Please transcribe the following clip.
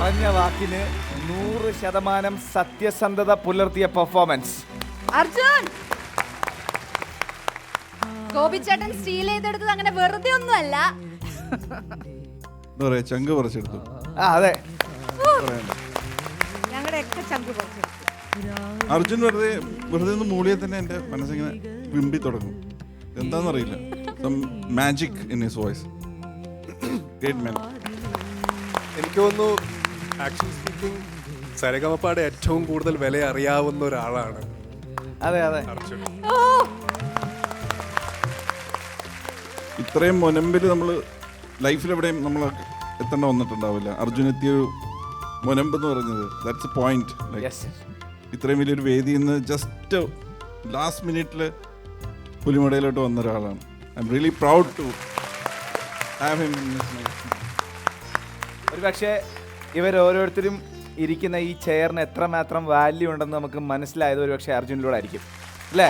പറഞ്ഞ വാക്കിന് 100% സത്യസന്ധത പുലർത്തിയ പെർഫോമൻസ്. അർജുൻ, ഗോപിച്ചേട്ടൻ സ്റ്റീൽ ചെയ്തെടുത്തത് അങ്ങനെ വെറുതെ ഒന്നുമല്ല. എന്താ പറയാ, ചങ്ക് പറിച്ചെടുത്തു. അതെ, ഞങ്ങളുടെ ഒക്കെ ചങ്ക് പറിച്ചെടുത്തു. അർജുൻ വെറുതെ ഒന്ന് മൂളിയെ തന്നെ എന്റെ മനസ്സിങ്ങനെ വിമ്പി തുടങ്ങും. എന്താന്നറിയില്ല, magic in his voice. Great മാൻ. എനിക്ക് തോന്നുന്നു ആക്ച്വലി സ്പീക്കിംഗ് സരഗമപ്പാടെ ഏറ്റവും കൂടുതൽ വില അറിയാവുന്ന ഒരാളാണ് അതെ അതെ അർജുൻ. ഇത്രയും മുനമ്പിൽ നമ്മൾ ലൈഫിൽ എവിടെയും നമ്മൾ എത്തേണ്ട വന്നിട്ടുണ്ടാവില്ല. അർജുൻ എത്തിയൊരു മുനമ്പ് എന്ന് പറഞ്ഞത് ദാറ്റ്സ് എ പോയിന്റ്. ഇത്രയും വലിയൊരു വേദിയിൽ നിന്ന് ജസ്റ്റ് ലാസ്റ്റ് മിനിറ്റിൽ പുലിമടയിലോട്ട് വന്ന ഒരാളാണ്. I am really proud to have him in this night. ഒരു പക്ഷേ ഇവരോരോരുത്തരും ഇരിക്കുന്ന ഈ ചെയറിന് എത്രമാത്രം വാല്യൂ ഉണ്ടെന്ന് നമുക്ക് മനസ്സിലായത് ഒരു പക്ഷേ അർജുനിലൂടെ ആയിരിക്കും അല്ലേ?